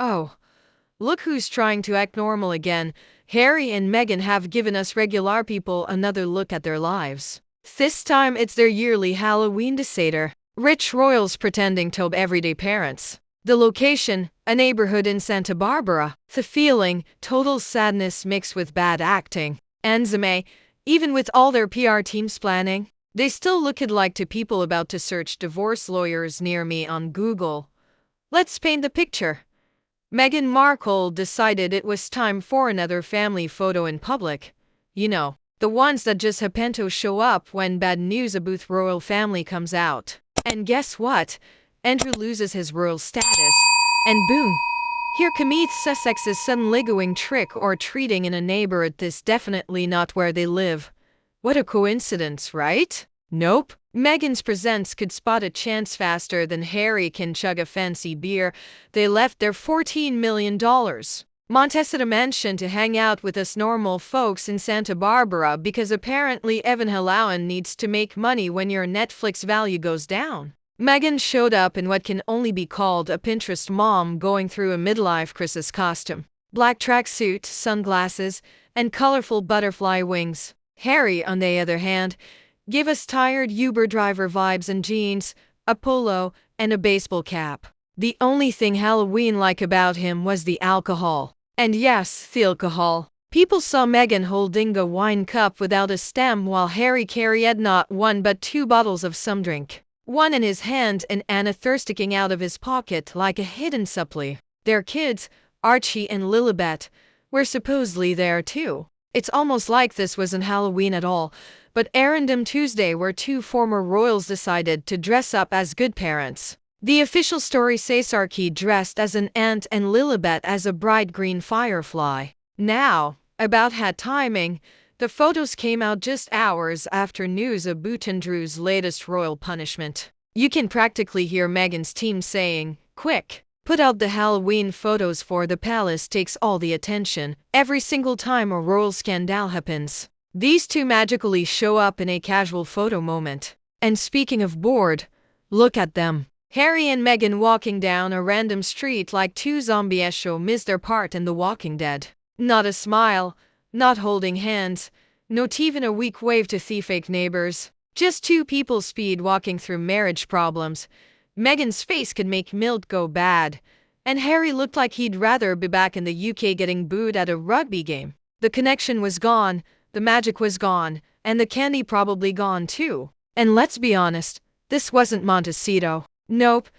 Oh, look who's trying to act normal again. Harry and Meghan have given us regular people another look at their lives. This time it's their yearly Halloween disaster. Rich royals pretending to be everyday parents. The location, a neighborhood in Santa Barbara. The feeling, total sadness mixed with bad acting. And Zame, even with all their PR teams planning, they still look like to people about to search divorce lawyers near me on Google. Let's paint the picture. Meghan Markle decided it was time for another family photo in public. You know, the ones that just happen to show up when bad news about royal family comes out. And guess what? Andrew loses his royal status. And boom! Here commits Sussex's suddenly going trick or treating in a neighborhood that's definitely not where they live. What a coincidence, right? Nope. Meghan's presence could spot a chance faster than Harry can chug a fancy beer. They left their $14 million Montecito mansion to hang out with us normal folks in Santa Barbara because apparently Evan Halawan needs to make money when your Netflix value goes down. Meghan showed up in what can only be called a Pinterest mom going through a midlife crisis costume. Black tracksuit, sunglasses, and colorful butterfly wings. Harry, on the other hand, gave us tired Uber driver vibes and jeans, a polo, and a baseball cap. The only thing Halloween-like about him was the alcohol. And yes, the alcohol. People saw Meghan holding a wine cup without a stem while Harry carried not one but two bottles of some drink. One in his hand and a third sticking out of his pocket like a hidden supply. Their kids, Archie and Lilibet, were supposedly there too. It's almost like this wasn't Halloween at all, but Errandom Tuesday where two former royals decided to dress up as good parents. The official story says Archie dressed as an ant and Lilibet as a bright green firefly. Now, about had timing, the photos came out just hours after news of Andrew's latest royal punishment. You can practically hear Meghan's team saying, "Quick, put out the Halloween photos for the palace takes all the attention every single time a royal scandal happens." These two magically show up in a casual photo moment. And speaking of bored, look at them. Harry and Meghan walking down a random street like two zombies show missed their part in The Walking Dead. Not a smile, not holding hands, not even a weak wave to the fake neighbors. Just two people speed walking through marriage problems. Meghan's face could make milk go bad, and Harry looked like he'd rather be back in the UK getting booed at a rugby game. The connection was gone, the magic was gone, and the candy probably gone too. And let's be honest, this wasn't Montecito. Nope,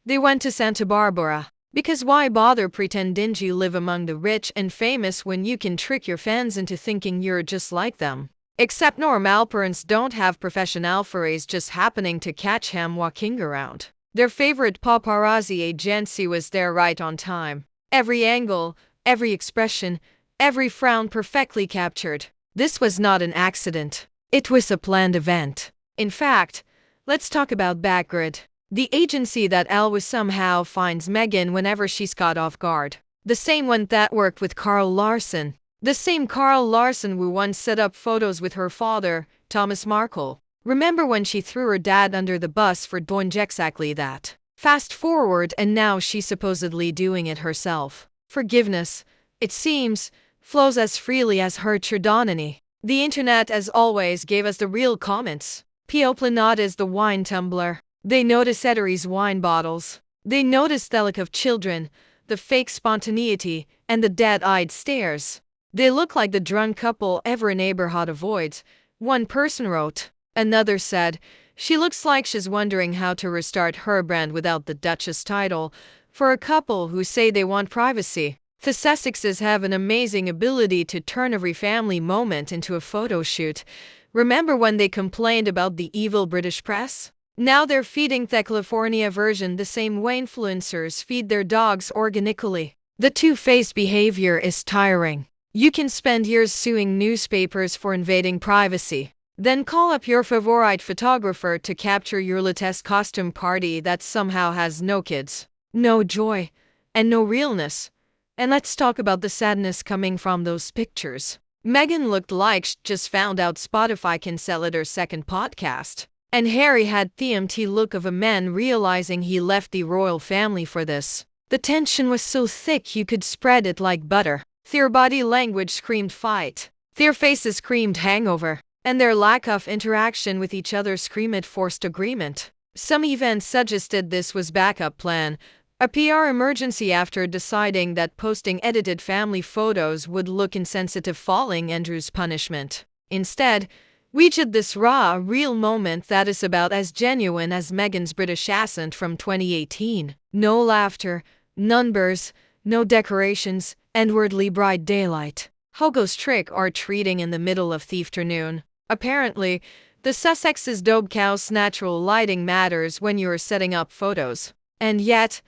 they went to Santa Barbara. Because why bother pretending you live among the rich and famous when you can trick your fans into thinking you're just like them? Except normal parents don't have professional furries just happening to catch him walking around. Their favorite paparazzi agency was there right on time. Every angle, every expression, every frown perfectly captured. This was not an accident. It was a planned event. In fact, let's talk about Backgrid. The agency that always somehow finds Meghan whenever she's caught off guard. The same one that worked with Carl Larson. The same Carl Larson who once set up photos with her father, Thomas Markle. Remember when she threw her dad under the bus for doing exactly that? Fast forward and now she's supposedly doing it herself. Forgiveness, it seems, flows as freely as her chardonnay. The internet as always gave us the real comments. P.O. is the wine tumbler. They notice Etery's wine bottles. They notice the look of children, the fake spontaneity, and the dead-eyed stares. They look like the drunk couple every neighborhood avoids, one person wrote. Another said, she looks like she's wondering how to restart her brand without the Duchess title, for a couple who say they want privacy. The Sussexes have an amazing ability to turn every family moment into a photo shoot. Remember when they complained about the evil British press? Now they're feeding the California version the same way influencers feed their dogs organically. The two-faced behavior is tiring. You can spend years suing newspapers for invading privacy. Then call up your favorite photographer to capture your latest costume party that somehow has no kids, no joy, and no realness. And let's talk about the sadness coming from those pictures. Meghan looked like she just found out Spotify can sell it her second podcast. And Harry had the empty look of a man realizing he left the royal family for this. The tension was so thick you could spread it like butter. Their body language screamed fight. Their faces screamed hangover. And their lack of interaction with each other screamed forced agreement. Some even suggested this was backup plan, a PR emergency after deciding that posting edited family photos would look insensitive following Andrew's punishment. Instead, we did this raw, real moment that is about as genuine as Meghan's British accent from 2018. No laughter, none bursts, no decorations, inwardly bright daylight. Hugo's trick or treating in the middle of the afternoon. Apparently, the Sussex's Dobkow's natural lighting matters when you're setting up photos. And yet,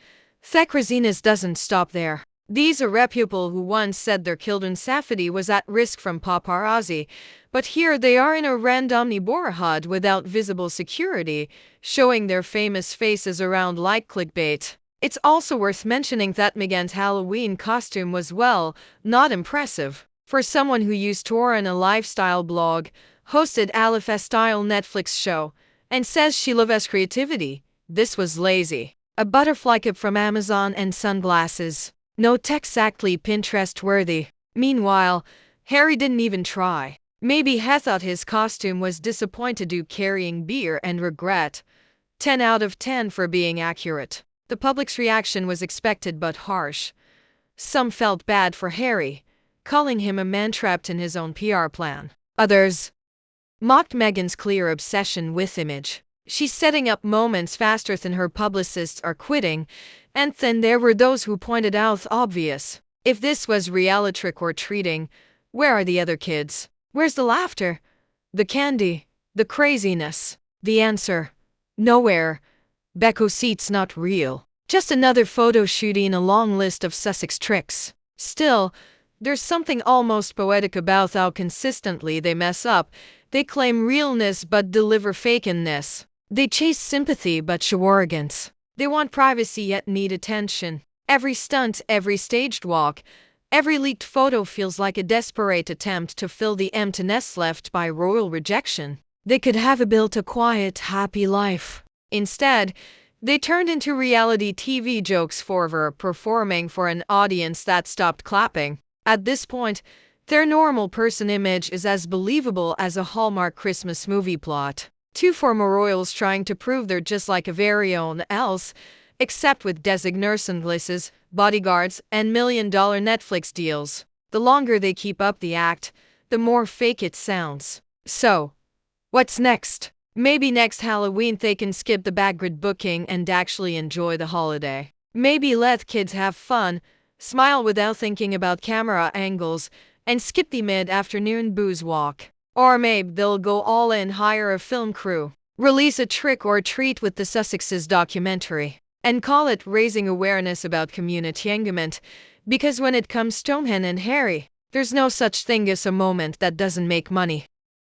Thekrazina's doesn't stop there. These are reputable who once said their children's safety was at risk from paparazzi, but here they are in a random neighborhood without visible security, showing their famous faces around like clickbait. It's also worth mentioning that Meghan's Halloween costume was, well, not impressive. For someone who used to run a lifestyle blog, hosted Alife-style Netflix show, and says she loves creativity, this was lazy. A butterfly cap from Amazon and sunglasses. Not exactly Pinterest-worthy. Meanwhile, Harry didn't even try. Maybe he thought his costume was disappointed due carrying beer and regret. 10 out of 10 for being accurate. The public's reaction was expected but harsh. Some felt bad for Harry, calling him a man trapped in his own PR plan. Others mocked Meghan's clear obsession with image. She's setting up moments faster than her publicists are quitting, and then there were those who pointed out obvious. If this was reality trick or treating, where are the other kids? Where's the laughter? The candy? The craziness? The answer? Nowhere. Becco seat's not real. Just another photo shooting in a long list of Sussex tricks. Still, there's something almost poetic about how consistently they mess up. They claim realness but deliver fakeness. They chase sympathy but show arrogance. They want privacy yet need attention. Every stunt, every staged walk, every leaked photo feels like a desperate attempt to fill the emptiness left by royal rejection. They could have built a quiet, happy life. Instead, they turned into reality TV jokes forever, performing for an audience that stopped clapping. At this point, their normal person image is as believable as a Hallmark Christmas movie plot. Two former royals trying to prove they're just like a very own else, except with designer sunglasses, bodyguards, and million-dollar Netflix deals. The longer they keep up the act, the more fake it sounds. So, what's next? Maybe next Halloween they can skip the backgrid booking and actually enjoy the holiday. Maybe let kids have fun, smile without thinking about camera angles, and skip the mid-afternoon booze walk. Or maybe they'll go all in, hire a film crew, release a trick or treat with the Sussexes documentary, and call it raising awareness about community engagement, because when it comes to Meghan and Harry, there's no such thing as a moment that doesn't make money.